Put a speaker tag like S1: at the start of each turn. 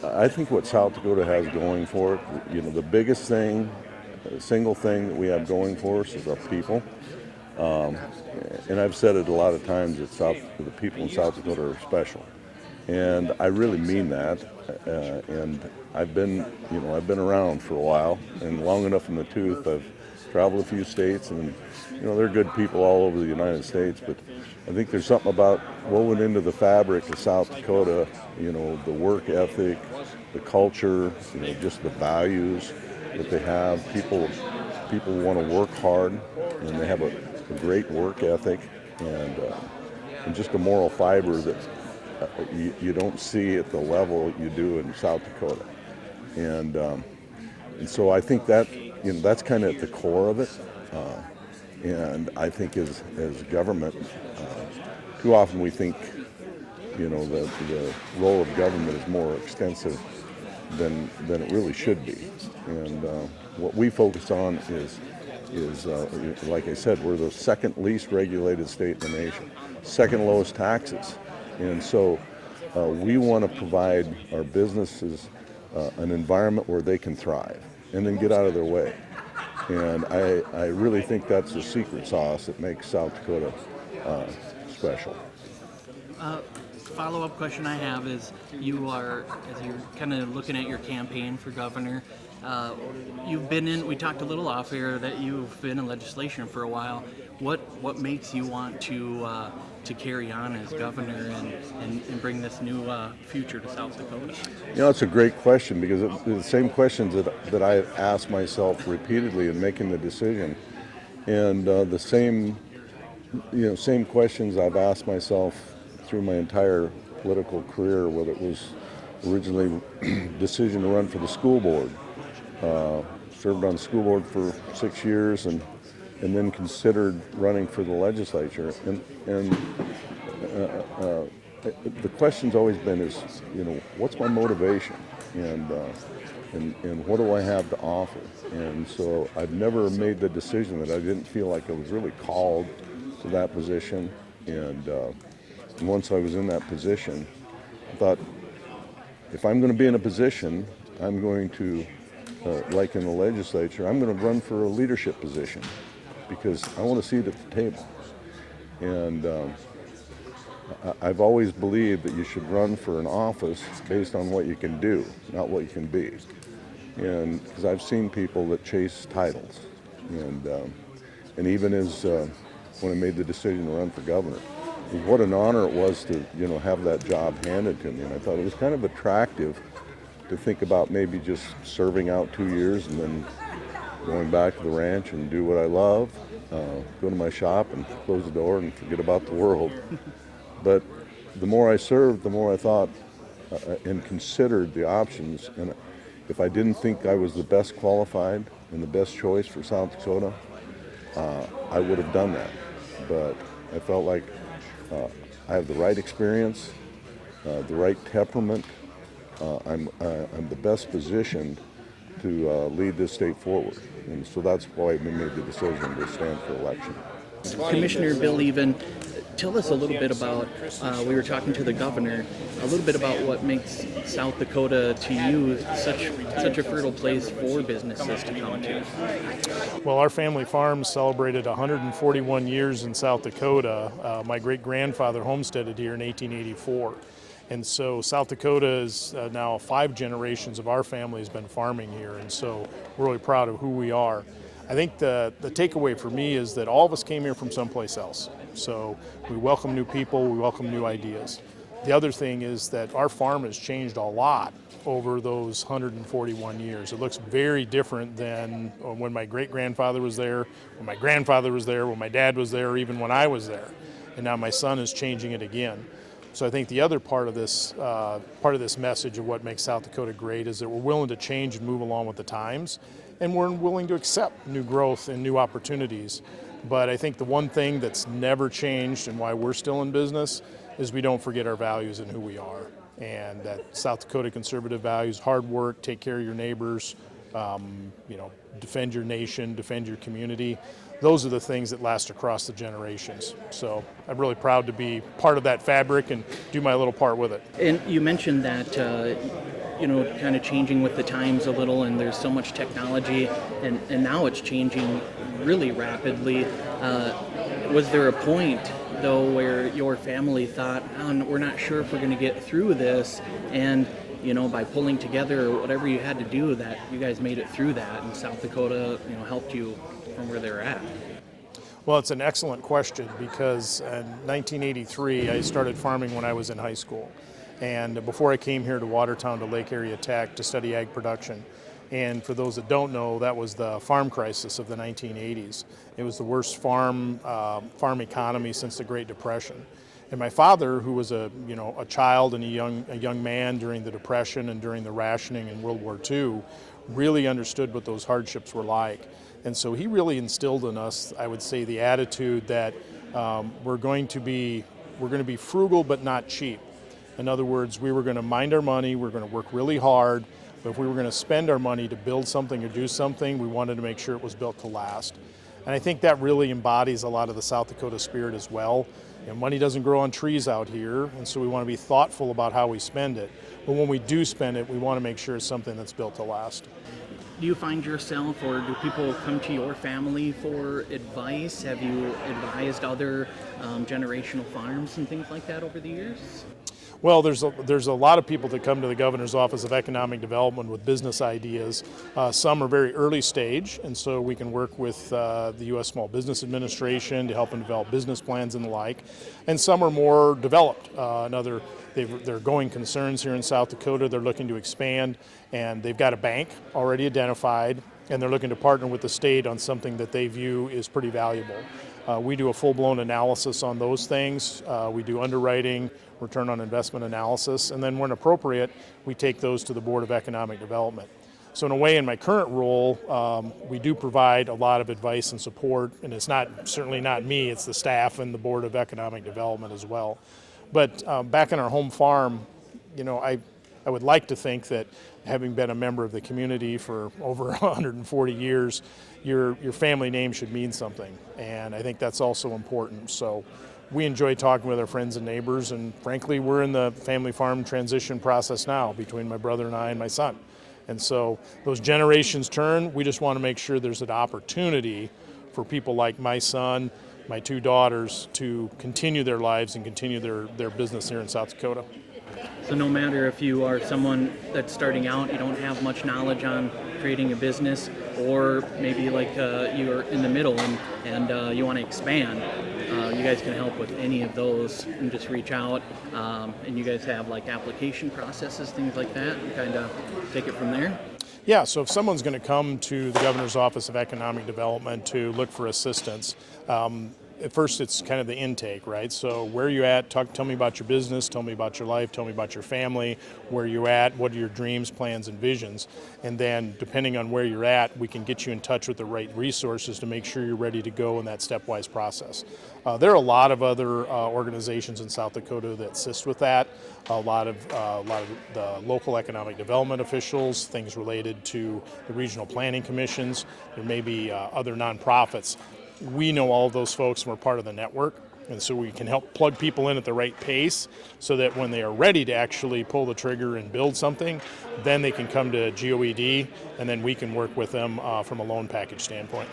S1: I think what South Dakota has going for it, the biggest thing, single thing that we have going for us is our people. Um, and I've said it a lot of times that the people in South Dakota are special, and I really mean that. And I've been around for a while and long enough in the tooth. I've traveled a few states, and they're good people all over the United States. But I think there's something about woven into the fabric of South Dakota. The work ethic, the culture, just the values that they have. People want to work hard, and they have a great work ethic, and just a moral fiber that you don't see at the level you do in South Dakota. And so I think that's kind of at the core of it. And I think as government, too often we think the role of government is more extensive than it really should be. And what we focus on is like I said, we're the second least regulated state in the nation, second lowest taxes. And so we want to provide our businesses an environment where they can thrive and then get out of their way. And I really think that's the secret sauce that makes South Dakota special.
S2: Follow-up question I have is, as you're kind of looking at your campaign for governor, we talked a little off air that you've been in legislation for a while. What makes you want to carry on as governor and bring this new future to South Dakota?
S1: It's a great question, because it's the same questions that I asked myself repeatedly in making the decision, and the same questions I've asked myself through my entire political career, whether it was originally decision to run for the school board. Served on the school board for 6 years, and then considered running for the legislature. And the question's always been what's my motivation, and what do I have to offer? And so I've never made the decision that I didn't feel like I was really called to that position. And once I was in that position, I thought, if I'm going to be in a position, I'm going to, like in the legislature, I'm going to run for a leadership position, because I want to see it at the table. And I've always believed that you should run for an office based on what you can do, not what you can be. And because I've seen people that chase titles, and even as when I made the decision to run for governor, what an honor it was to have that job handed to me. And I thought it was kind of attractive to think about maybe just serving out 2 years and then going back to the ranch and do what I love, go to my shop and close the door and forget about the world. But the more I served, the more I thought and considered the options. And if I didn't think I was the best qualified and the best choice for South Dakota, I would have done that. But I felt like I have the right experience, the right temperament. I'm the best positioned to lead this state forward. And so that's why we made the decision to stand for election.
S2: Commissioner Bill Even, tell us a little bit about, we were talking to the governor, a little bit about what makes South Dakota to you such a fertile place for businesses to come to.
S3: Well, our family farm celebrated 141 years in South Dakota. My great-grandfather homesteaded here in 1884. And so South Dakota is now 5 generations of our family has been farming here, and so we're really proud of who we are. I think the takeaway for me is that all of us came here from someplace else. So we welcome new people, we welcome new ideas. The other thing is that our farm has changed a lot over those 141 years. It looks very different than when my great-grandfather was there, when my grandfather was there, when my dad was there, or even when I was there. And now my son is changing it again. So I think the other part of this message of what makes South Dakota great is that we're willing to change and move along with the times, and we're willing to accept new growth and new opportunities. But I think the one thing that's never changed and why we're still in business is we don't forget our values and who we are. And that South Dakota conservative values, hard work, take care of your neighbors, defend your nation, defend your community. Those are the things that last across the generations. So I'm really proud to be part of that fabric and do my little part with it.
S2: And you mentioned that kind of changing with the times a little, and there's so much technology, and now it's changing really rapidly. Was there a point, though, where your family thought, oh, we're not sure if we're going to get through this, and by pulling together or whatever you had to do, that you guys made it through that, and South Dakota, helped you from where they're at?
S3: Well, it's an excellent question, because in 1983, I started farming when I was in high school. And before I came here to Watertown to Lake Area Tech to study ag production. And for those that don't know, that was the farm crisis of the 1980s. It was the worst farm economy since the Great Depression. And my father, who was a child and a young man during the Depression and during the rationing in World War II, really understood what those hardships were like. And so he really instilled in us, I would say, the attitude that we're going to be frugal but not cheap. In other words, we were going to mind our money, we're going to work really hard, but if we were going to spend our money to build something or do something, we wanted to make sure it was built to last. And I think that really embodies a lot of the South Dakota spirit as well. Money doesn't grow on trees out here, and so we want to be thoughtful about how we spend it. But when we do spend it, we want to make sure it's something that's built to last.
S2: Do you find yourself, or do people come to your family for advice? Have you advised other generational farms and things like that over the years?
S3: Well, there's a lot of people that come to the Governor's Office of Economic Development with business ideas. Some are very early stage, and so we can work with the U.S. Small Business Administration to help them develop business plans and the like. And some are more developed. They're going concerns here in South Dakota. They're looking to expand, and they've got a bank already identified, and they're looking to partner with the state on something that they view is pretty valuable. We do a full-blown analysis on those things. We do underwriting, return on investment analysis, and then when appropriate, we take those to the Board of Economic Development. So in a way, in my current role, we do provide a lot of advice and support, and it's certainly not me, it's the staff and the Board of Economic Development as well. But back on our home farm, I would like to think that having been a member of the community for over 140 years, your family name should mean something, and I think that's also important. So we enjoy talking with our friends and neighbors, and frankly, we're in the family farm transition process now between my brother and I and my son. And so those generations turn. We just want to make sure there's an opportunity for people like my son, my two daughters, to continue their lives and continue their business here in South Dakota.
S2: So no matter if you are someone that's starting out, you don't have much knowledge on creating a business, or maybe like you're in the middle and you want to expand, you guys can help with any of those, and just reach out. And you guys have like application processes, things like that, and kind of take it from there.
S3: Yeah, so if someone's going to come to the Governor's Office of Economic Development to look for assistance, at first it's kind of the intake, right? So where are you at? Tell me about your business, tell me about your life, tell me about your family, where you at, what are your dreams, plans, and visions. And then depending on where you're at, we can get you in touch with the right resources to make sure you're ready to go in that stepwise process. There are a lot of other organizations in South Dakota that assist with that. A lot of the local economic development officials, things related to the regional planning commissions. There may be other nonprofits. We know all of those folks, and we're part of the network, and so we can help plug people in at the right pace so that when they are ready to actually pull the trigger and build something, then they can come to GOED, and then we can work with them from a loan package standpoint.